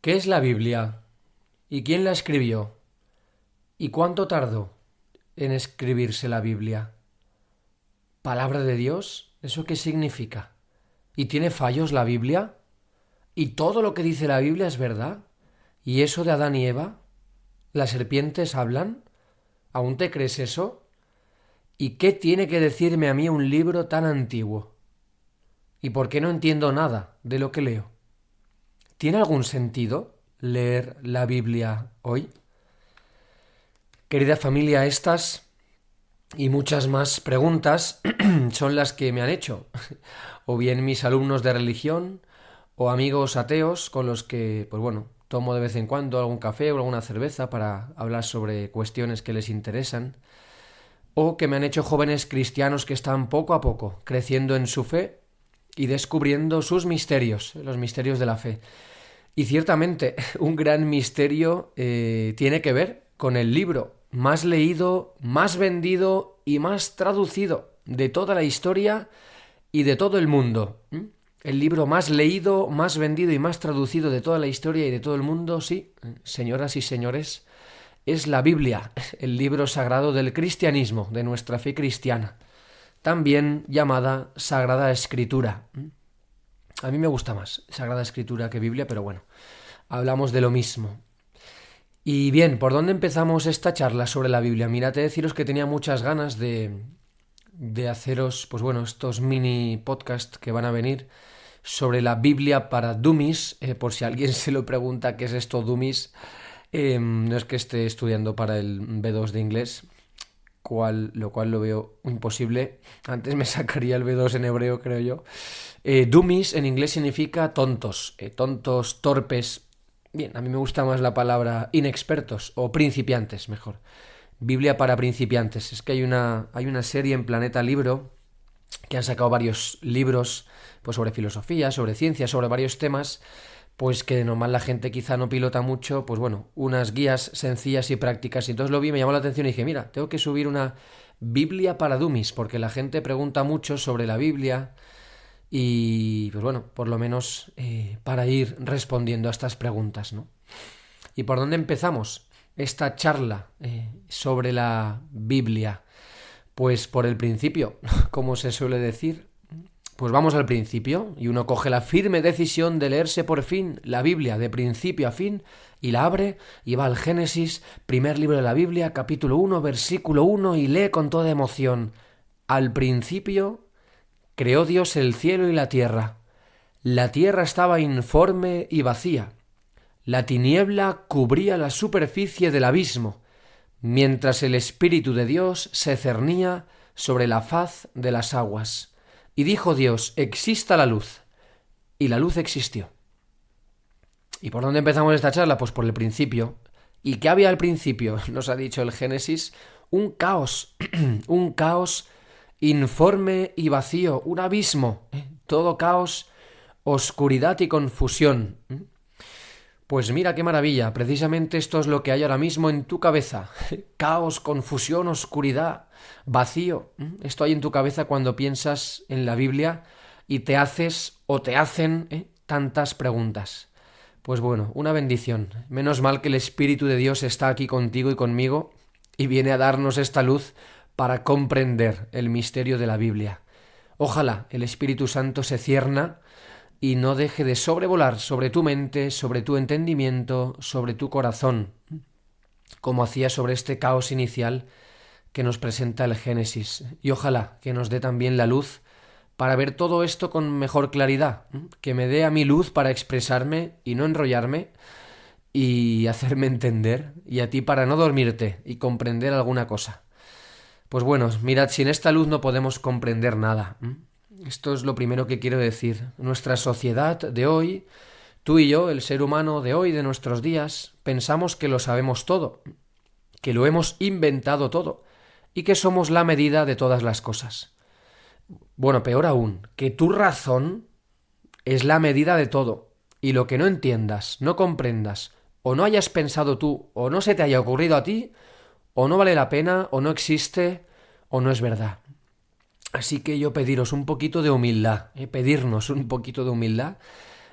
¿Qué es la Biblia? ¿Y quién la escribió? ¿Y cuánto tardó en escribirse la Biblia? ¿Palabra de Dios? ¿Eso qué significa? ¿Y tiene fallos la Biblia? ¿Y todo lo que dice la Biblia es verdad? ¿Y eso de Adán y Eva? ¿Las serpientes hablan? ¿Aún te crees eso? ¿Y qué tiene que decirme a mí un libro tan antiguo? ¿Y por qué no entiendo nada de lo que leo? ¿Tiene algún sentido leer la Biblia hoy? Querida familia, estas y muchas más preguntas son las que me han hecho, o bien mis alumnos de religión, o amigos ateos con los que, pues bueno, tomo de vez en cuando algún café o alguna cerveza para hablar sobre cuestiones que les interesan, o que me han hecho jóvenes cristianos que están poco a poco creciendo en su fe y descubriendo sus misterios, los misterios de la fe. Y ciertamente un gran misterio tiene que ver con el libro más leído, más vendido y más traducido de toda la historia y de todo el mundo. El libro más leído, más vendido y más traducido de toda la historia y de todo el mundo, sí, señoras y señores, es la Biblia, el libro sagrado del cristianismo, de nuestra fe cristiana, también llamada Sagrada Escritura. A mí me gusta más Sagrada Escritura que Biblia, pero bueno, hablamos de lo mismo. Y bien, ¿por dónde empezamos esta charla sobre la Biblia? Mirad, deciros que tenía muchas ganas de haceros, pues bueno, estos mini podcasts que van a venir sobre la Biblia para Dummies, por si alguien se lo pregunta qué es esto Dummies. No es que esté estudiando para el B2 de inglés, lo cual lo veo imposible. Antes me sacaría el B2 en hebreo, creo yo. Dummies en inglés significa tontos, tontos, torpes. Bien, a mí me gusta más la palabra inexpertos o principiantes, mejor. Biblia para principiantes. Es que hay una serie en Planeta Libro que han sacado varios libros pues sobre filosofía, sobre ciencia, sobre varios temas, pues que de normal la gente quizá no pilota mucho, pues bueno, unas guías sencillas y prácticas. Y entonces lo vi, me llamó la atención y dije, mira, tengo que subir una Biblia para dummies, porque la gente pregunta mucho sobre la Biblia y pues bueno, por lo menos para ir respondiendo a estas preguntas, ¿no? ¿Y por dónde empezamos esta charla sobre la Biblia? Pues por el principio, como se suele decir. Pues vamos al principio, y uno coge la firme decisión de leerse por fin la Biblia de principio a fin, y la abre, y va al Génesis, primer libro de la Biblia, capítulo 1, versículo 1, y lee con toda emoción. Al principio creó Dios el cielo y la tierra. La tierra estaba informe y vacía. La tiniebla cubría la superficie del abismo, mientras el Espíritu de Dios se cernía sobre la faz de las aguas. Y dijo Dios, exista la luz. Y la luz existió. ¿Y por dónde empezamos esta charla? Pues por el principio. ¿Y qué había al principio? Nos ha dicho el Génesis. Un caos. Un caos informe y vacío. Un abismo. Todo caos, oscuridad y confusión. Pues mira qué maravilla. Precisamente esto es lo que hay ahora mismo en tu cabeza. Caos, confusión, oscuridad, vacío. Esto hay en tu cabeza cuando piensas en la Biblia y te haces o te hacen tantas preguntas. Pues bueno, una bendición. Menos mal que el Espíritu de Dios está aquí contigo y conmigo y viene a darnos esta luz para comprender el misterio de la Biblia. Ojalá el Espíritu Santo se cierna y no deje de sobrevolar sobre tu mente, sobre tu entendimiento, sobre tu corazón, como hacía sobre este caos inicial que nos presenta el Génesis. Y ojalá que nos dé también la luz para ver todo esto con mejor claridad, que me dé a mí luz para expresarme y no enrollarme y hacerme entender, y a ti para no dormirte y comprender alguna cosa. Pues bueno, mirad, sin esta luz no podemos comprender nada. Esto es lo primero que quiero decir. Nuestra sociedad de hoy, tú y yo, el ser humano de hoy, de nuestros días, pensamos que lo sabemos todo, que lo hemos inventado todo y que somos la medida de todas las cosas. Bueno, peor aún, que tu razón es la medida de todo y lo que no entiendas, no comprendas o no hayas pensado tú o no se te haya ocurrido a ti, o no vale la pena o no existe o no es verdad. Así que yo pediros un poquito de humildad, pedirnos un poquito de humildad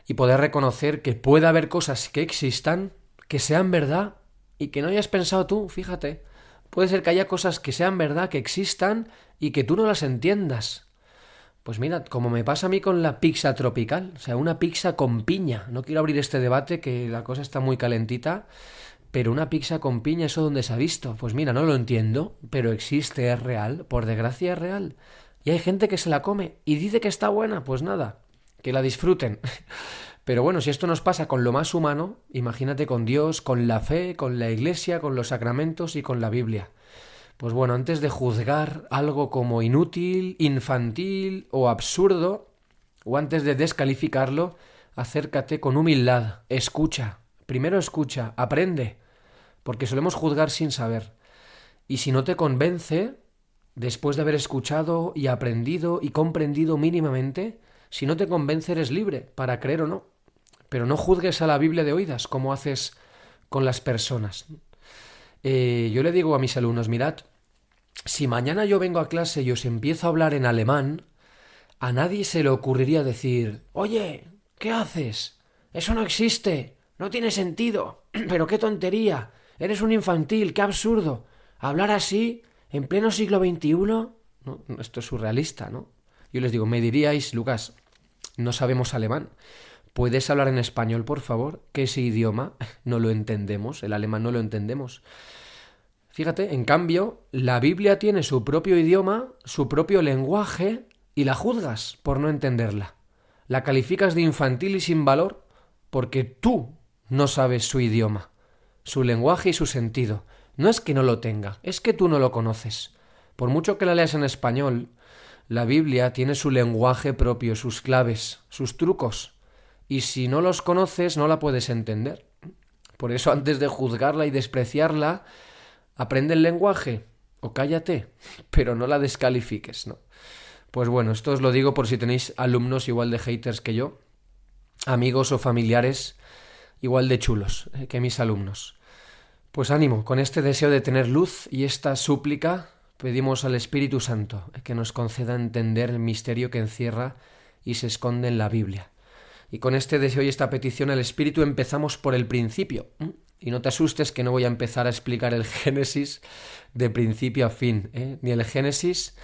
y poder reconocer que puede haber cosas que existan, que sean verdad y que no hayas pensado tú, fíjate. Puede ser que haya cosas que sean verdad, que existan y que tú no las entiendas. Pues mira, como me pasa a mí con la pizza tropical, o sea, una pizza con piña. No quiero abrir este debate, que la cosa está muy calentita, pero una pizza con piña, ¿eso dónde se ha visto? Pues mira, no lo entiendo, pero existe, es real, por desgracia es real. Y hay gente que se la come y dice que está buena, pues nada, que la disfruten. Pero bueno, si esto nos pasa con lo más humano, imagínate con Dios, con la fe, con la iglesia, con los sacramentos y con la Biblia. Pues bueno, antes de juzgar algo como inútil, infantil o absurdo, o antes de descalificarlo, acércate con humildad, escucha. Primero escucha, aprende, porque solemos juzgar sin saber. Y si no te convence, después de haber escuchado y aprendido y comprendido mínimamente, si no te convence eres libre para creer o no. Pero no juzgues a la Biblia de oídas como haces con las personas. Yo le digo a mis alumnos, mirad, si mañana yo vengo a clase y os empiezo a hablar en alemán, a nadie se le ocurriría decir, oye, ¿qué haces? Eso no existe, no tiene sentido, pero qué tontería, eres un infantil, qué absurdo. Hablar así, en pleno siglo XXI, no, esto es surrealista, ¿no? Yo les digo, me diríais, Lucas, no sabemos alemán. ¿Puedes hablar en español, por favor? Que ese idioma no lo entendemos, el alemán no lo entendemos. Fíjate, en cambio, la Biblia tiene su propio idioma, su propio lenguaje, y la juzgas por no entenderla. La calificas de infantil y sin valor porque tú no sabes su idioma, su lenguaje y su sentido. No es que no lo tenga, es que tú no lo conoces. Por mucho que la leas en español, la Biblia tiene su lenguaje propio, sus claves, sus trucos. Y si no los conoces, no la puedes entender. Por eso, antes de juzgarla y despreciarla, aprende el lenguaje o cállate, pero no la descalifiques, ¿no? Pues bueno, esto os lo digo por si tenéis alumnos igual de haters que yo, amigos o familiares igual de chulos que mis alumnos. Pues ánimo, con este deseo de tener luz y esta súplica pedimos al Espíritu Santo que nos conceda entender el misterio que encierra y se esconde en la Biblia. Y con este deseo y esta petición al Espíritu empezamos por el principio. Y no te asustes que no voy a empezar a explicar el Génesis de principio a fin, ni el Génesis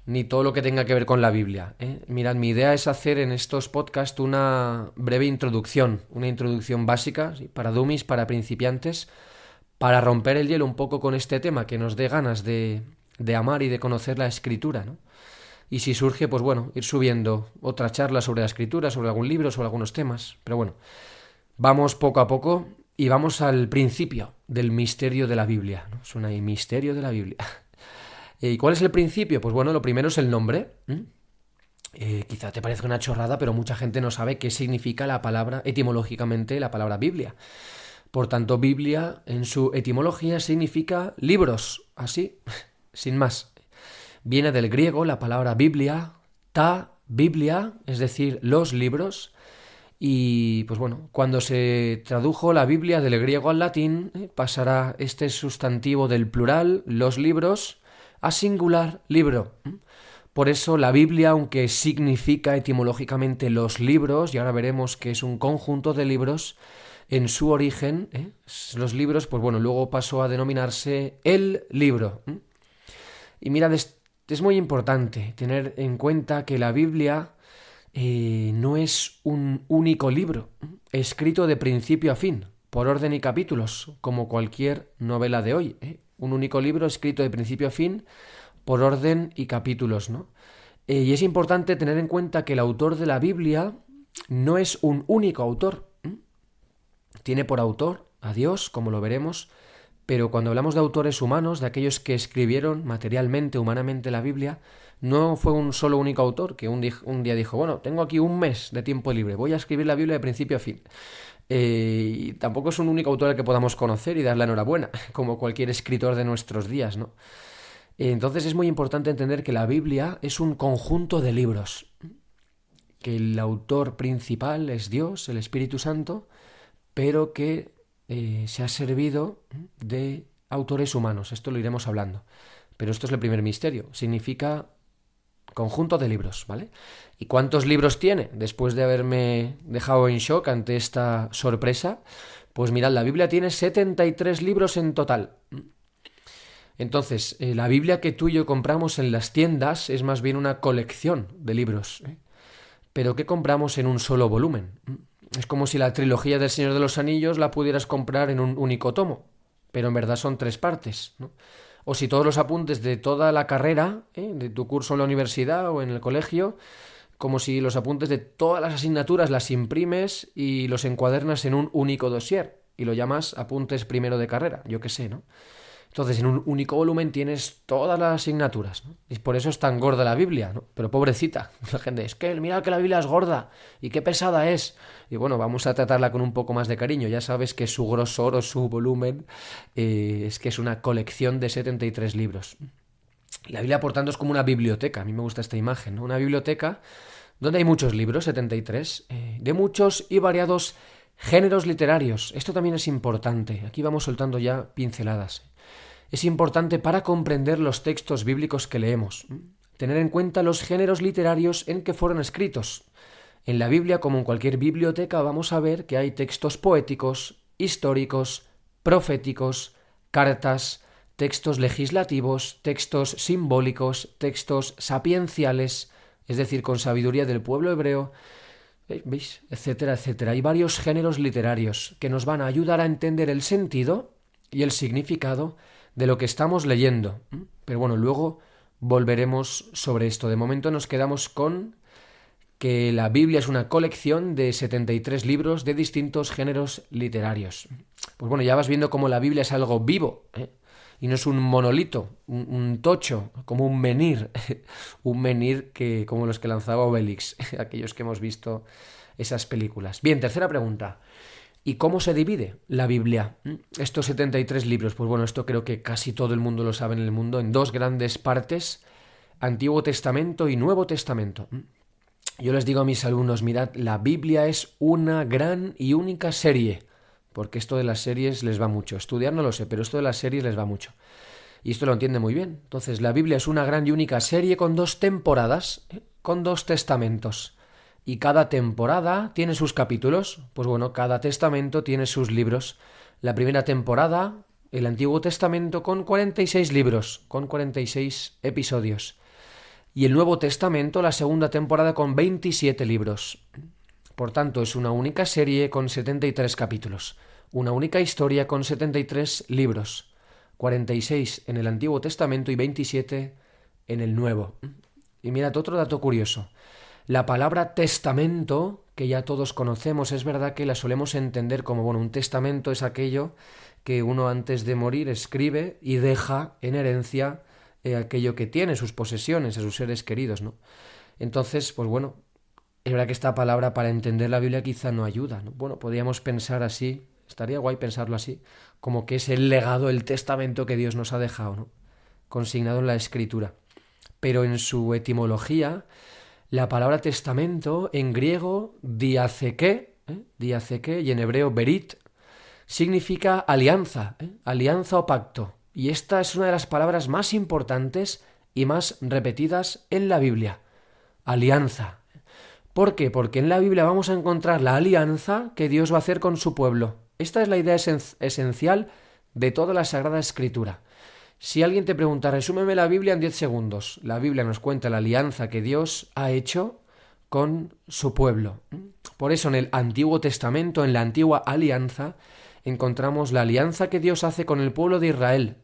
ni todo lo que tenga que ver con la Biblia. Mirad, mi idea es hacer en estos podcasts una breve introducción, una introducción básica, ¿sí? Para dummies, para principiantes, para romper el hielo un poco con este tema, que nos dé ganas de amar y de conocer la Escritura, ¿no? Y si surge, pues bueno, ir subiendo otra charla sobre la Escritura, sobre algún libro, sobre algunos temas. Pero bueno, vamos poco a poco y vamos al principio del misterio de la Biblia, ¿no? Suena ahí, misterio de la Biblia. ¿Y cuál es el principio? Pues bueno, lo primero es el nombre. Quizá te parezca una chorrada, pero mucha gente no sabe qué significa la palabra, etimológicamente, la palabra Biblia. Por tanto, Biblia en su etimología significa libros, así, sin más. Viene del griego la palabra Biblia, Biblia, es decir, los libros. Y pues bueno, cuando se tradujo la Biblia del griego al latín, pasará este sustantivo del plural, los libros, a singular, libro. Por eso la Biblia, aunque significa etimológicamente los libros, y ahora veremos que es un conjunto de libros, en su origen, los libros, pues bueno, luego pasó a denominarse el libro. Y mirad, es muy importante tener en cuenta que la Biblia no es un único libro, escrito de principio a fin, por orden y capítulos, como cualquier novela de hoy. Un único libro escrito de principio a fin, por orden y capítulos, ¿no? Y es importante tener en cuenta que el autor de la Biblia no es un único autor. Tiene por autor a Dios, como lo veremos, pero cuando hablamos de autores humanos, de aquellos que escribieron materialmente, humanamente la Biblia, no fue un solo único autor que un día dijo, bueno, tengo aquí un mes de tiempo libre, voy a escribir la Biblia de principio a fin. Y tampoco es un único autor al que podamos conocer y darle enhorabuena, como cualquier escritor de nuestros días, ¿no? Entonces es muy importante entender que la Biblia es un conjunto de libros, que el autor principal es Dios, el Espíritu Santo, pero que se ha servido de autores humanos. Esto lo iremos hablando. Pero esto es el primer misterio. Significa conjunto de libros, ¿vale? ¿Y cuántos libros tiene? Después de haberme dejado en shock ante esta sorpresa, pues mirad, la Biblia tiene 73 libros en total. Entonces, la Biblia que tú y yo compramos en las tiendas es más bien una colección de libros, ¿eh? Pero que compramos en un solo volumen. Es como si la trilogía del Señor de los Anillos la pudieras comprar en un único tomo, pero en verdad son 3 partes, ¿no? O si todos los apuntes de toda la carrera, de tu curso en la universidad o en el colegio, como si los apuntes de todas las asignaturas las imprimes y los encuadernas en un único dossier y lo llamas apuntes primero de carrera, yo qué sé, ¿no? Entonces, en un único volumen tienes todas las asignaturas, ¿no? Y por eso es tan gorda la Biblia, ¿no? Pero pobrecita, la gente, es que mira que la Biblia es gorda y qué pesada es. Y bueno, vamos a tratarla con un poco más de cariño. Ya sabes que su grosor o su volumen es que es una colección de 73 libros. La Biblia, por tanto, es como una biblioteca. A mí me gusta esta imagen, ¿no? Una biblioteca donde hay muchos libros, 73, de muchos y variados géneros literarios. Esto también es importante. Aquí vamos soltando ya pinceladas. Es importante para comprender los textos bíblicos que leemos, tener en cuenta los géneros literarios en que fueron escritos. En la Biblia, como en cualquier biblioteca, vamos a ver que hay textos poéticos, históricos, proféticos, cartas, textos legislativos, textos simbólicos, textos sapienciales, es decir, con sabiduría del pueblo hebreo, ¿veis? Etcétera, etcétera. Hay varios géneros literarios que nos van a ayudar a entender el sentido y el significado de lo que estamos leyendo. Pero bueno, luego volveremos sobre esto. De momento nos quedamos con que la Biblia es una colección de 73 libros de distintos géneros literarios. Pues bueno, ya vas viendo cómo la Biblia es algo vivo, ¿eh? Y no es un monolito, un tocho, como un menhir, un menhir que, como los que lanzaba Obelix, aquellos que hemos visto esas películas. Bien, tercera pregunta. ¿Y cómo se divide la Biblia? Estos 73 libros, pues bueno, esto creo que casi todo el mundo lo sabe en el mundo, en 2 grandes partes, Antiguo Testamento y Nuevo Testamento. Yo les digo a mis alumnos, mirad, la Biblia es una gran y única serie, porque esto de las series les va mucho. Estudiar no lo sé, pero esto de las series les va mucho. Y esto lo entiende muy bien. Entonces, la Biblia es una gran y única serie con 2 temporadas, con 2 testamentos. Y cada temporada tiene sus capítulos. Pues bueno, cada testamento tiene sus libros. La primera temporada, el Antiguo Testamento, con 46 libros, con 46 episodios. Y el Nuevo Testamento, la segunda temporada, con 27 libros. Por tanto, es una única serie con 73 capítulos. Una única historia con 73 libros. 46 en el Antiguo Testamento y 27 en el Nuevo. Y mirad, otro dato curioso. La palabra testamento, que ya todos conocemos, es verdad que la solemos entender como, bueno, un testamento es aquello que uno antes de morir escribe y deja en herencia aquello que tiene, sus posesiones, a sus seres queridos, ¿no? Entonces, pues bueno, es verdad que esta palabra para entender la Biblia quizá no ayuda, ¿no? Bueno, podríamos pensar así, estaría guay pensarlo así, como que es el legado, el testamento que Dios nos ha dejado, ¿no? Consignado en la Escritura. Pero en su etimología, la palabra testamento en griego diaceque, y en hebreo berit, significa alianza, alianza o pacto. Y esta es una de las palabras más importantes y más repetidas en la Biblia. Alianza. ¿Por qué? Porque en la Biblia vamos a encontrar la alianza que Dios va a hacer con su pueblo. Esta es la idea esencial de toda la Sagrada Escritura. Si alguien te pregunta, resúmeme la Biblia en 10 segundos. La Biblia nos cuenta la alianza que Dios ha hecho con su pueblo. Por eso en el Antiguo Testamento, en la antigua alianza, encontramos la alianza que Dios hace con el pueblo de Israel.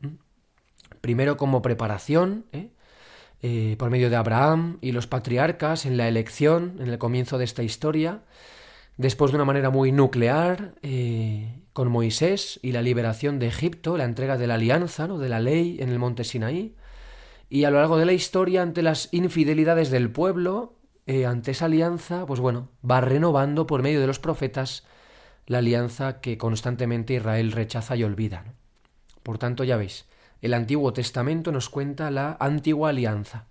Primero como preparación, por medio de Abraham y los patriarcas en la elección, en el comienzo de esta historia. Después de una manera muy nuclear, con Moisés y la liberación de Egipto, la entrega de la alianza, ¿no?, de la ley en el monte Sinaí. Y a lo largo de la historia, ante las infidelidades del pueblo, ante esa alianza, pues bueno, va renovando por medio de los profetas la alianza que constantemente Israel rechaza y olvida, ¿no? Por tanto, ya veis, el Antiguo Testamento nos cuenta la antigua alianza,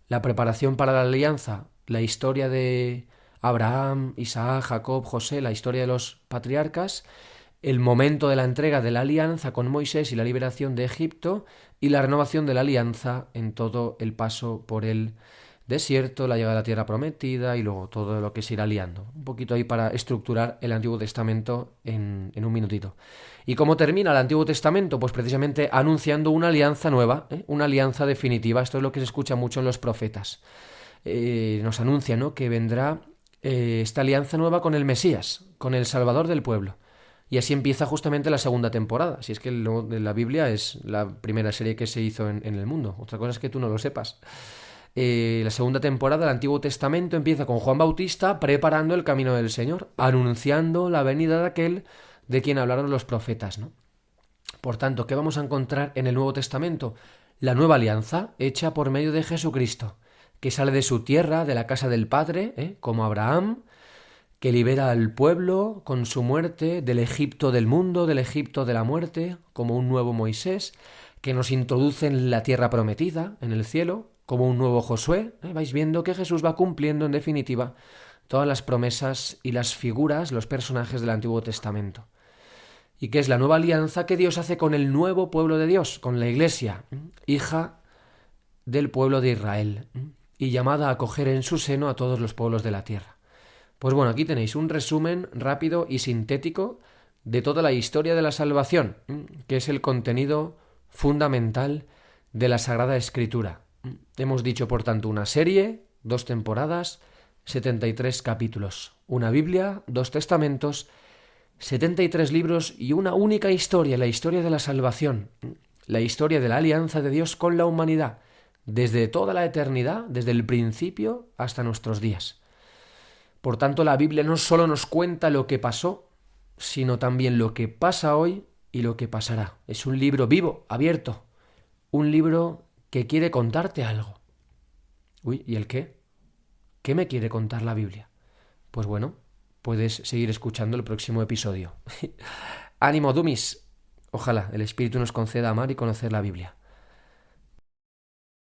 la preparación para la alianza, la historia de Abraham, Isaac, Jacob, José, la historia de los patriarcas, el momento de la entrega de la alianza con Moisés y la liberación de Egipto y la renovación de la alianza en todo el paso por el desierto, la llegada a la tierra prometida y luego todo lo que se irá liando. Un poquito ahí para estructurar el Antiguo Testamento en un minutito. ¿Y cómo termina el Antiguo Testamento? Pues precisamente anunciando una alianza nueva, una alianza definitiva. Esto es lo que se escucha mucho en los profetas. Nos anuncia, ¿no?, que vendrá esta alianza nueva con el Mesías, con el Salvador del pueblo. Y así empieza justamente la segunda temporada. Si es que la Biblia es la primera serie que se hizo en el mundo. Otra cosa es que tú no lo sepas. La segunda temporada del Antiguo Testamento empieza con Juan Bautista preparando el camino del Señor, anunciando la venida de aquel de quien hablaron los profetas, ¿no? Por tanto, ¿qué vamos a encontrar en el Nuevo Testamento? La nueva alianza hecha por medio de Jesucristo, que sale de su tierra, de la casa del Padre, como Abraham, que libera al pueblo con su muerte del Egipto del mundo, del Egipto de la muerte, como un nuevo Moisés, que nos introduce en la tierra prometida, en el cielo, como un nuevo Josué. Vais viendo que Jesús va cumpliendo, en definitiva, todas las promesas y las figuras, los personajes del Antiguo Testamento. Y que es la nueva alianza que Dios hace con el nuevo pueblo de Dios, con la Iglesia, hija del pueblo de Israel, y llamada a acoger en su seno a todos los pueblos de la tierra. Pues bueno, aquí tenéis un resumen rápido y sintético de toda la historia de la salvación, que es el contenido fundamental de la Sagrada Escritura. Hemos dicho, por tanto, una serie, 2 temporadas, 73 capítulos, una Biblia, 2 testamentos, 73 libros y una única historia, la historia de la salvación, la historia de la alianza de Dios con la humanidad, desde toda la eternidad, desde el principio hasta nuestros días. Por tanto, la Biblia no solo nos cuenta lo que pasó, sino también lo que pasa hoy y lo que pasará. Es un libro vivo, abierto, un libro que quiere contarte algo. Uy, ¿y el qué? ¿Qué me quiere contar la Biblia? Pues bueno, puedes seguir escuchando el próximo episodio. ¡Ánimo, Dumis! Ojalá el Espíritu nos conceda amar y conocer la Biblia.